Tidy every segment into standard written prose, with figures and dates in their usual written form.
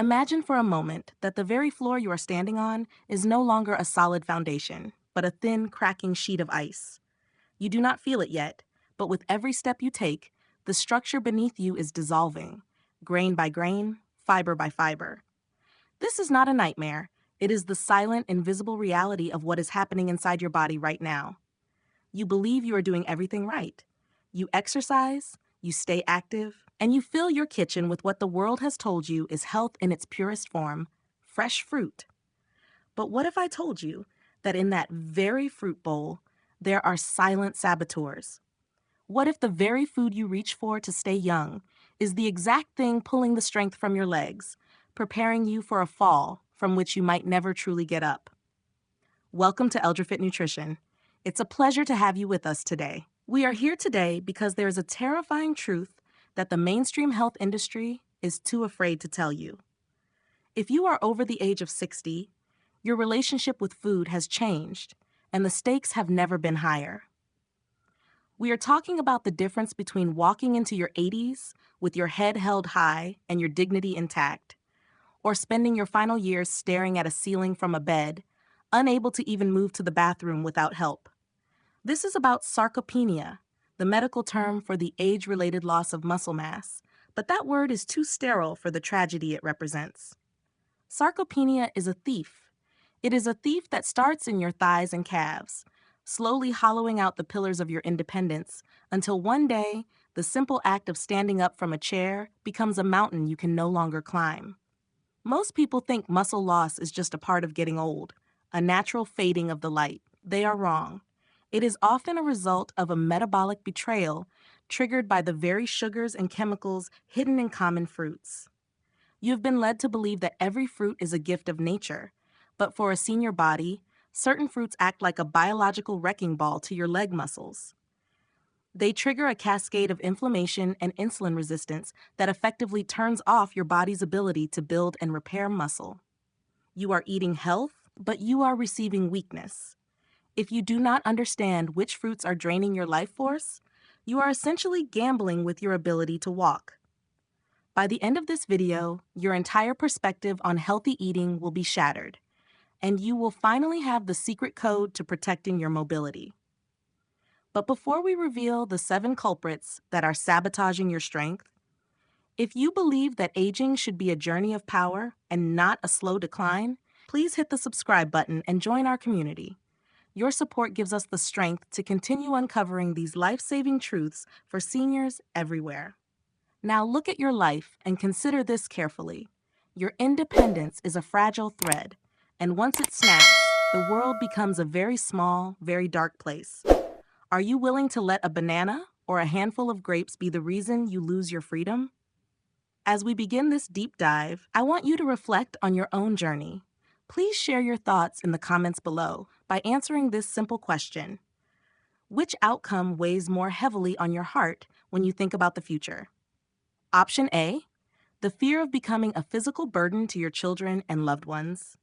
Imagine for a moment that the very floor you are standing on is no longer a solid foundation, but a thin, cracking sheet of ice. You do not feel it yet, but with every step you take, the structure beneath you is dissolving, grain by grain, fiber by fiber. This is not a nightmare. It is the silent, invisible reality of what is happening inside your body right now. You believe you are doing everything right. You exercise, you stay active, and you fill your kitchen with what the world has told you is health in its purest form, fresh fruit. But what if I told you that in that very fruit bowl, there are silent saboteurs? What if the very food you reach for to stay young is the exact thing pulling the strength from your legs, preparing you for a fall from which you might never truly get up? Welcome to ElderFit Nutrition. It's a pleasure to have you with us today. We are here today because there is a terrifying truth that the mainstream health industry is too afraid to tell you. If you are over the age of 60, your relationship with food has changed, and the stakes have never been higher. We are talking about the difference between walking into your 80s with your head held high and your dignity intact, or spending your final years staring at a ceiling from a bed, unable to even move to the bathroom without help. This is about sarcopenia, the medical term for the age-related loss of muscle mass, but that word is too sterile for the tragedy it represents. Sarcopenia is a thief. It is a thief that starts in your thighs and calves, slowly hollowing out the pillars of your independence until one day, the simple act of standing up from a chair becomes a mountain you can no longer climb. Most people think muscle loss is just a part of getting old, a natural fading of the light. They are wrong. It is often a result of a metabolic betrayal triggered by the very sugars and chemicals hidden in common fruits. You have been led to believe that every fruit is a gift of nature, but for a senior body, certain fruits act like a biological wrecking ball to your leg muscles. They trigger a cascade of inflammation and insulin resistance that effectively turns off your body's ability to build and repair muscle. You are eating health, but you are receiving weakness. If you do not understand which fruits are draining your life force, you are essentially gambling with your ability to walk. By the end of this video, your entire perspective on healthy eating will be shattered, and you will finally have the secret code to protecting your mobility. But before we reveal the 7 culprits that are sabotaging your strength, if you believe that aging should be a journey of power and not a slow decline, please hit the subscribe button and join our community. Your support gives us the strength to continue uncovering these life-saving truths for seniors everywhere. Now look at your life and consider this carefully. Your independence is a fragile thread, and once it snaps, the world becomes a very small, very dark place. Are you willing to let a banana or a handful of grapes be the reason you lose your freedom? As we begin this deep dive, I want you to reflect on your own journey. Please share your thoughts in the comments below by answering this simple question. Which outcome weighs more heavily on your heart when you think about the future? Option A, the fear of becoming a physical burden to your children and loved ones.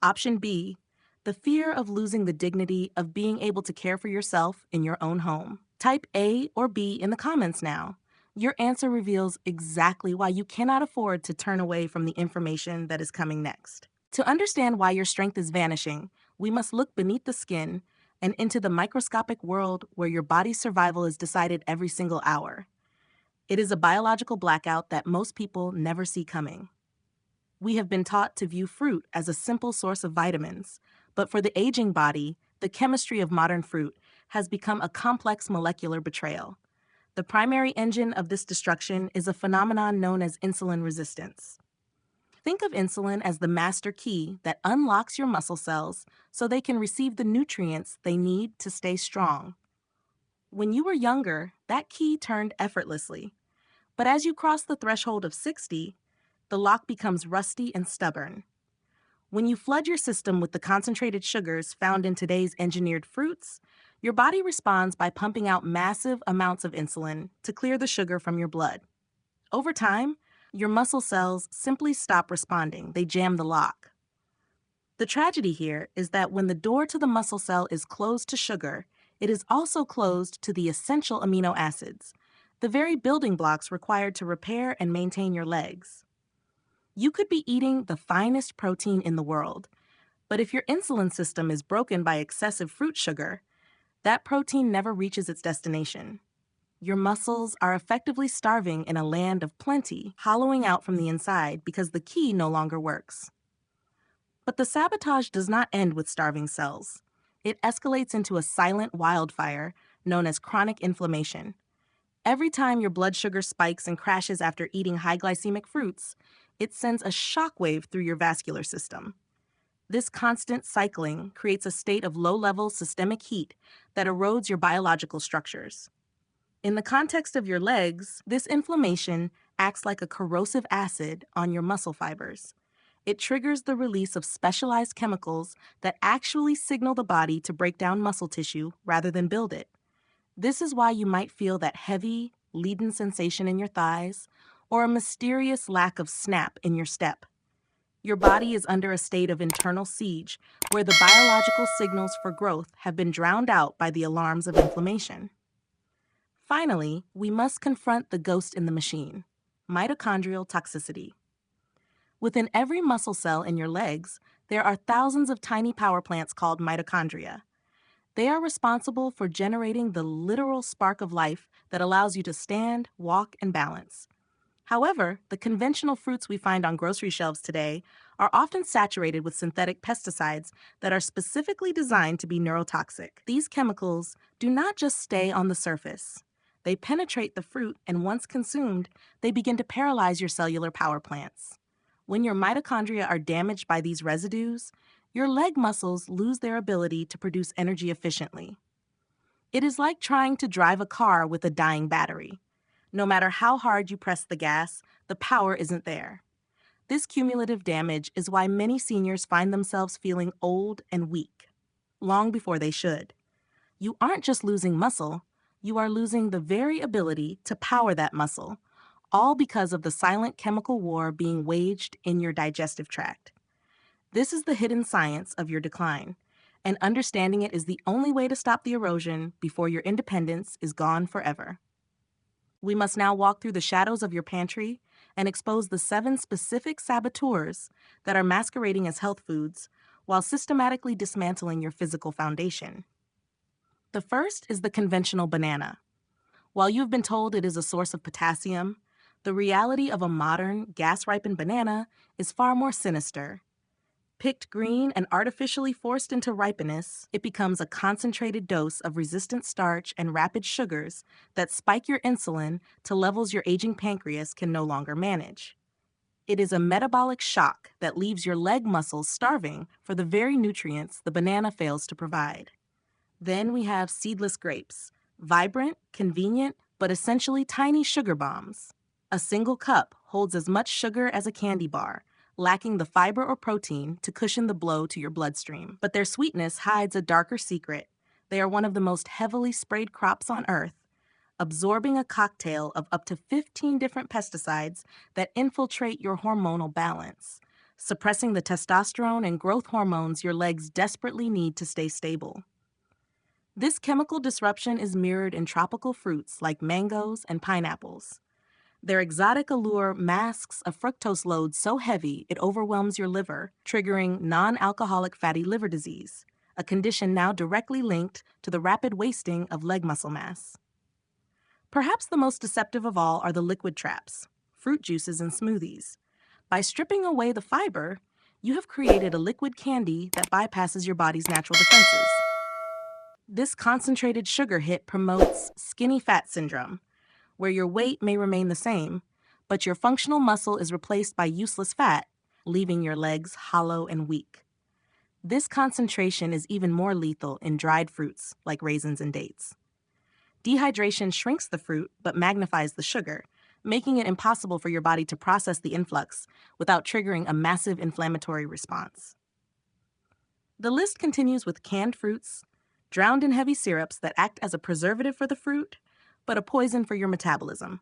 Option B, the fear of losing the dignity of being able to care for yourself in your own home. Type A or B in the comments now. Your answer reveals exactly why you cannot afford to turn away from the information that is coming next. To understand why your strength is vanishing, we must look beneath the skin and into the microscopic world where your body's survival is decided every single hour. It is a biological blackout that most people never see coming. We have been taught to view fruit as a simple source of vitamins, but for the aging body, the chemistry of modern fruit has become a complex molecular betrayal. The primary engine of this destruction is a phenomenon known as insulin resistance. Think of insulin as the master key that unlocks your muscle cells so they can receive the nutrients they need to stay strong. When you were younger, that key turned effortlessly. But as you cross the threshold of 60, the lock becomes rusty and stubborn. When you flood your system with the concentrated sugars found in today's engineered fruits, your body responds by pumping out massive amounts of insulin to clear the sugar from your blood. Over time, your muscle cells simply stop responding. They jam the lock. The tragedy here is that when the door to the muscle cell is closed to sugar, it is also closed to the essential amino acids, the very building blocks required to repair and maintain your legs. You could be eating the finest protein in the world, but if your insulin system is broken by excessive fruit sugar, that protein never reaches its destination. Your muscles are effectively starving in a land of plenty, hollowing out from the inside because the key no longer works. But the sabotage does not end with starving cells. It escalates into a silent wildfire known as chronic inflammation. Every time your blood sugar spikes and crashes after eating high glycemic fruits, it sends a shockwave through your vascular system. This constant cycling creates a state of low-level systemic heat that erodes your biological structures. In the context of your legs, this inflammation acts like a corrosive acid on your muscle fibers. It triggers the release of specialized chemicals that actually signal the body to break down muscle tissue rather than build it. This is why you might feel that heavy, leaden sensation in your thighs or a mysterious lack of snap in your step. Your body is under a state of internal siege where the biological signals for growth have been drowned out by the alarms of inflammation. Finally, we must confront the ghost in the machine: mitochondrial toxicity. Within every muscle cell in your legs, there are thousands of tiny power plants called mitochondria. They are responsible for generating the literal spark of life that allows you to stand, walk, and balance. However, the conventional fruits we find on grocery shelves today are often saturated with synthetic pesticides that are specifically designed to be neurotoxic. These chemicals do not just stay on the surface. They penetrate the fruit, and once consumed, they begin to paralyze your cellular power plants. When your mitochondria are damaged by these residues, your leg muscles lose their ability to produce energy efficiently. It is like trying to drive a car with a dying battery. No matter how hard you press the gas, the power isn't there. This cumulative damage is why many seniors find themselves feeling old and weak, long before they should. You aren't just losing muscle, you are losing the very ability to power that muscle, all because of the silent chemical war being waged in your digestive tract. This is the hidden science of your decline, and understanding it is the only way to stop the erosion before your independence is gone forever. We must now walk through the shadows of your pantry and expose the 7 specific saboteurs that are masquerading as health foods while systematically dismantling your physical foundation. The first is the conventional banana. While you've been told it is a source of potassium, the reality of a modern, gas-ripened banana is far more sinister. Picked green and artificially forced into ripeness, it becomes a concentrated dose of resistant starch and rapid sugars that spike your insulin to levels your aging pancreas can no longer manage. It is a metabolic shock that leaves your leg muscles starving for the very nutrients the banana fails to provide. Then we have seedless grapes, vibrant, convenient, but essentially tiny sugar bombs. A single cup holds as much sugar as a candy bar, lacking the fiber or protein to cushion the blow to your bloodstream. But their sweetness hides a darker secret. They are one of the most heavily sprayed crops on Earth, absorbing a cocktail of up to 15 different pesticides that infiltrate your hormonal balance, suppressing the testosterone and growth hormones your legs desperately need to stay stable. This chemical disruption is mirrored in tropical fruits like mangoes and pineapples. Their exotic allure masks a fructose load so heavy it overwhelms your liver, triggering non-alcoholic fatty liver disease, a condition now directly linked to the rapid wasting of leg muscle mass. Perhaps the most deceptive of all are the liquid traps, fruit juices and smoothies. By stripping away the fiber, you have created a liquid candy that bypasses your body's natural defenses. This concentrated sugar hit promotes skinny fat syndrome, where your weight may remain the same, but your functional muscle is replaced by useless fat, leaving your legs hollow and weak. This concentration is even more lethal in dried fruits like raisins and dates. Dehydration shrinks the fruit but magnifies the sugar, making it impossible for your body to process the influx without triggering a massive inflammatory response. The list continues with canned fruits, drowned in heavy syrups that act as a preservative for the fruit, but a poison for your metabolism.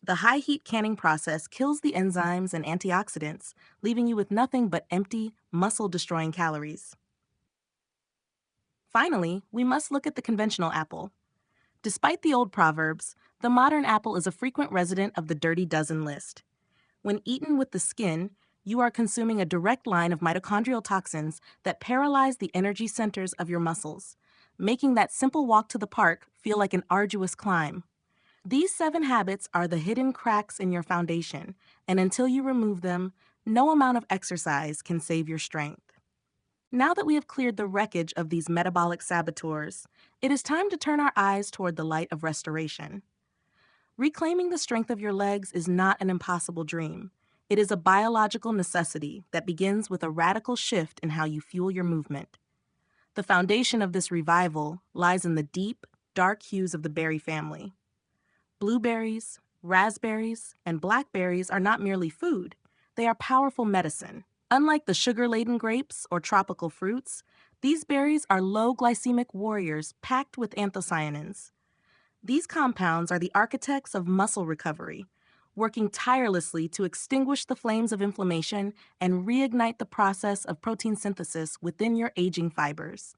The high-heat canning process kills the enzymes and antioxidants, leaving you with nothing but empty, muscle-destroying calories. Finally, we must look at the conventional apple. Despite the old proverbs, the modern apple is a frequent resident of the dirty dozen list. When eaten with the skin, you are consuming a direct line of mitochondrial toxins that paralyze the energy centers of your muscles, making that simple walk to the park feel like an arduous climb. These 7 habits are the hidden cracks in your foundation, and until you remove them, no amount of exercise can save your strength. Now that we have cleared the wreckage of these metabolic saboteurs, it is time to turn our eyes toward the light of restoration. Reclaiming the strength of your legs is not an impossible dream. It is a biological necessity that begins with a radical shift in how you fuel your movement. The foundation of this revival lies in the deep, dark hues of the berry family. Blueberries, raspberries, and blackberries are not merely food, they are powerful medicine. Unlike the sugar-laden grapes or tropical fruits, these berries are low glycemic warriors packed with anthocyanins. These compounds are the architects of muscle recovery, working tirelessly to extinguish the flames of inflammation and reignite the process of protein synthesis within your aging fibers.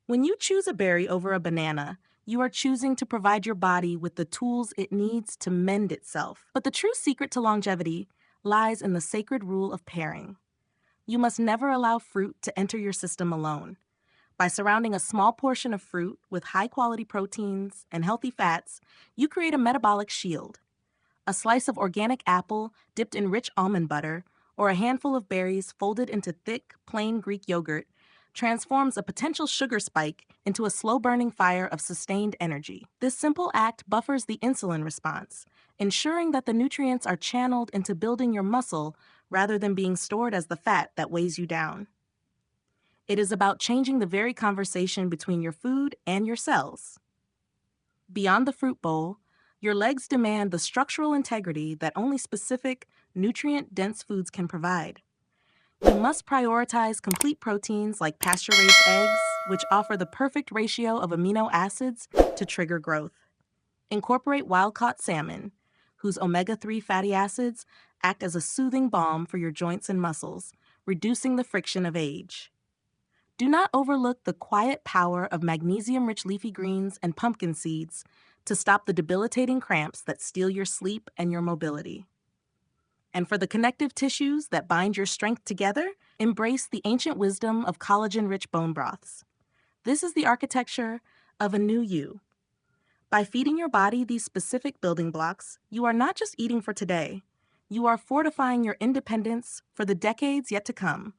When you choose a berry over a banana, you are choosing to provide your body with the tools it needs to mend itself. But the true secret to longevity lies in the sacred rule of pairing. You must never allow fruit to enter your system alone. By surrounding a small portion of fruit with high-quality proteins and healthy fats, you create a metabolic shield. A slice of organic apple dipped in rich almond butter, or a handful of berries folded into thick, plain Greek yogurt transforms a potential sugar spike into a slow-burning fire of sustained energy. This simple act buffers the insulin response, ensuring that the nutrients are channeled into building your muscle rather than being stored as the fat that weighs you down. It is about changing the very conversation between your food and your cells. Beyond the fruit bowl, your legs demand the structural integrity that only specific, nutrient-dense foods can provide. You must prioritize complete proteins like pasture-raised eggs, which offer the perfect ratio of amino acids to trigger growth. Incorporate wild-caught salmon, whose omega-3 fatty acids act as a soothing balm for your joints and muscles, reducing the friction of age. Do not overlook the quiet power of magnesium-rich leafy greens and pumpkin seeds to stop the debilitating cramps that steal your sleep and your mobility. And for the connective tissues that bind your strength together, embrace the ancient wisdom of collagen-rich bone broths. This is the architecture of a new you. By feeding your body these specific building blocks, you are not just eating for today. You are fortifying your independence for the decades yet to come.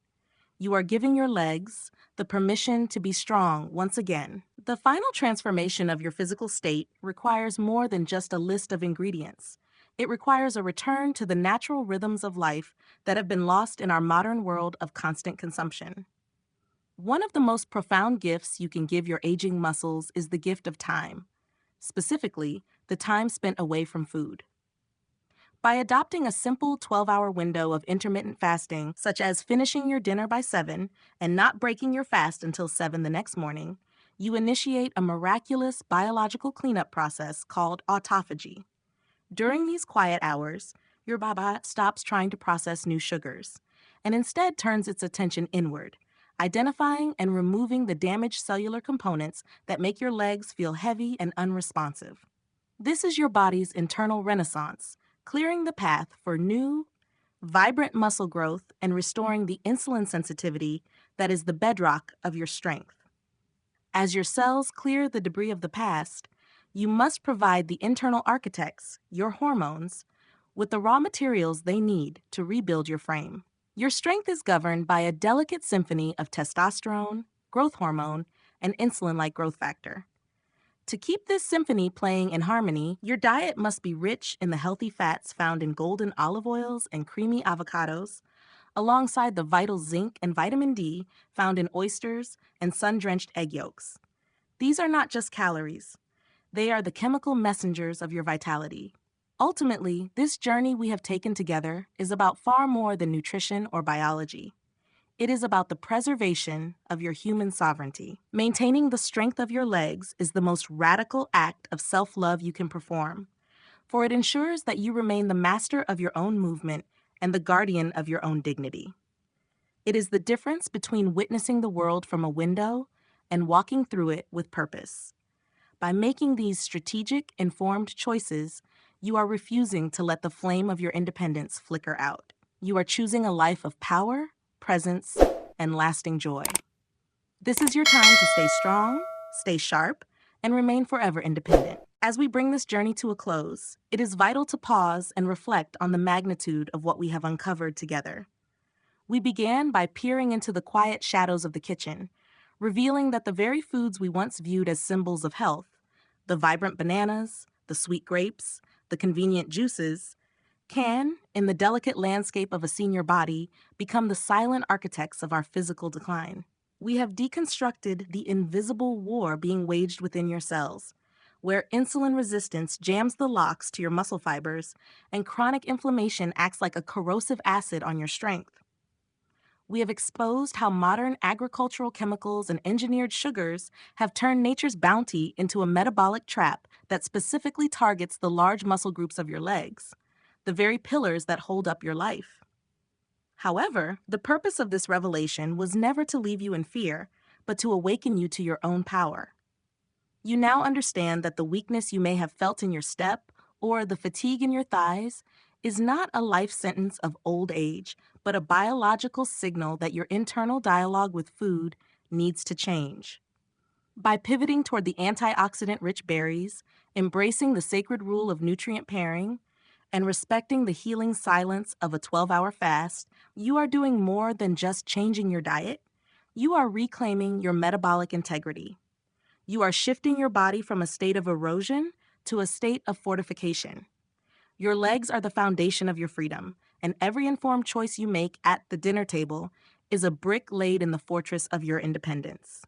You are giving your legs the permission to be strong once again. The final transformation of your physical state requires more than just a list of ingredients. It requires a return to the natural rhythms of life that have been lost in our modern world of constant consumption. One of the most profound gifts you can give your aging muscles is the gift of time, specifically, the time spent away from food. By adopting a simple 12-hour window of intermittent fasting, such as finishing your dinner by 7 and not breaking your fast until 7 the next morning, you initiate a miraculous biological cleanup process called autophagy. During these quiet hours, your body stops trying to process new sugars and instead turns its attention inward, identifying and removing the damaged cellular components that make your legs feel heavy and unresponsive. This is your body's internal renaissance, clearing the path for new, vibrant muscle growth and restoring the insulin sensitivity that is the bedrock of your strength. As your cells clear the debris of the past, you must provide the internal architects, your hormones, with the raw materials they need to rebuild your frame. Your strength is governed by a delicate symphony of testosterone, growth hormone, and insulin-like growth factor. To keep this symphony playing in harmony, your diet must be rich in the healthy fats found in golden olive oils and creamy avocados, alongside the vital zinc and vitamin D found in oysters and sun-drenched egg yolks. These are not just calories. They are the chemical messengers of your vitality. Ultimately, this journey we have taken together is about far more than nutrition or biology. It is about the preservation of your human sovereignty. Maintaining the strength of your legs is the most radical act of self-love you can perform, for it ensures that you remain the master of your own movement and the guardian of your own dignity. It is the difference between witnessing the world from a window and walking through it with purpose. By making these strategic, informed choices, You are refusing to let the flame of your independence flicker out. You are choosing a life of power, presence, and lasting joy. This is your time to stay strong, stay sharp, and remain forever independent. As we bring this journey to a close, it is vital to pause and reflect on the magnitude of what we have uncovered together. We began by peering into the quiet shadows of the kitchen, revealing that the very foods we once viewed as symbols of health, the vibrant bananas, the sweet grapes, the convenient juices, can, in the delicate landscape of a senior body, become the silent architects of our physical decline. We have deconstructed the invisible war being waged within your cells, where insulin resistance jams the locks to your muscle fibers and chronic inflammation acts like a corrosive acid on your strength. We have exposed how modern agricultural chemicals and engineered sugars have turned nature's bounty into a metabolic trap that specifically targets the large muscle groups of your legs, the very pillars that hold up your life. However, the purpose of this revelation was never to leave you in fear, but to awaken you to your own power. You now understand that the weakness you may have felt in your step or the fatigue in your thighs is not a life sentence of old age, but a biological signal that your internal dialogue with food needs to change. By pivoting toward the antioxidant-rich berries, embracing the sacred rule of nutrient pairing, and respecting the healing silence of a 12-hour fast, you are doing more than just changing your diet. You are reclaiming your metabolic integrity. You are shifting your body from a state of erosion to a state of fortification. Your legs are the foundation of your freedom, and every informed choice you make at the dinner table is a brick laid in the fortress of your independence.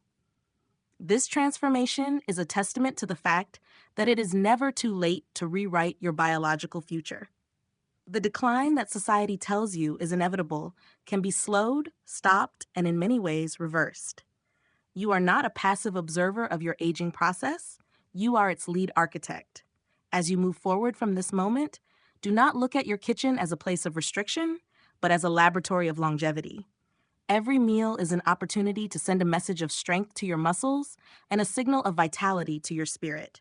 This transformation is a testament to the fact that it is never too late to rewrite your biological future. The decline that society tells you is inevitable can be slowed, stopped, and in many ways reversed. You are not a passive observer of your aging process. You are its lead architect. As you move forward from this moment, do not look at your kitchen as a place of restriction, but as a laboratory of longevity. Every meal is an opportunity to send a message of strength to your muscles and a signal of vitality to your spirit.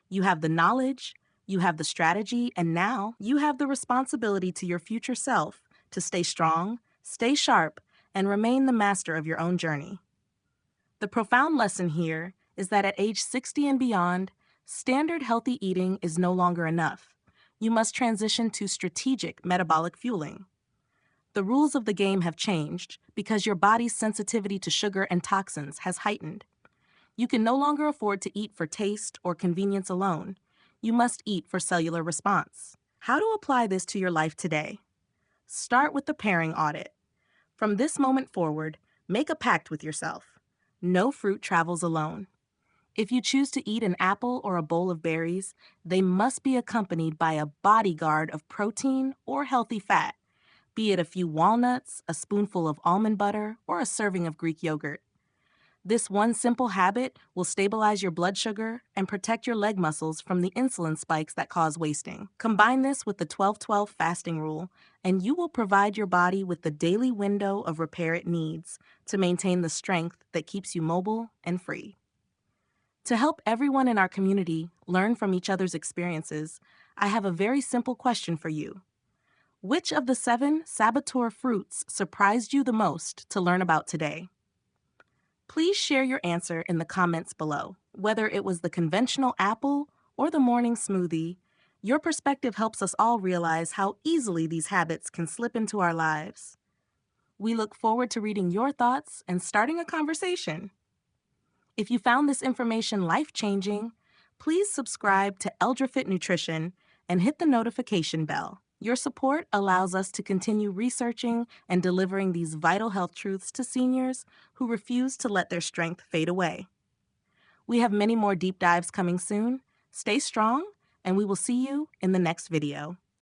You have the knowledge, you have the strategy, and now you have the responsibility to your future self to stay strong, stay sharp, and remain the master of your own journey. The profound lesson here is that at age 60 and beyond, standard healthy eating is no longer enough. You must transition to strategic metabolic fueling. The rules of the game have changed because your body's sensitivity to sugar and toxins has heightened. You can no longer afford to eat for taste or convenience alone. You must eat for cellular response. How to apply this to your life today? Start with the pairing audit. From this moment forward, make a pact with yourself. No fruit travels alone. If you choose to eat an apple or a bowl of berries, they must be accompanied by a bodyguard of protein or healthy fat, be it a few walnuts, a spoonful of almond butter, or a serving of Greek yogurt. This one simple habit will stabilize your blood sugar and protect your leg muscles from the insulin spikes that cause wasting. Combine this with the 12-12 fasting rule, and you will provide your body with the daily window of repair it needs to maintain the strength that keeps you mobile and free. To help everyone in our community learn from each other's experiences, I have a very simple question for you. Which of the 7 saboteur fruits surprised you the most to learn about today? Please share your answer in the comments below. Whether it was the conventional apple or the morning smoothie, your perspective helps us all realize how easily these habits can slip into our lives. We look forward to reading your thoughts and starting a conversation. If you found this information life-changing, please subscribe to EldraFit Nutrition and hit the notification bell. Your support allows us to continue researching and delivering these vital health truths to seniors who refuse to let their strength fade away. We have many more deep dives coming soon. Stay strong, and we will see you in the next video.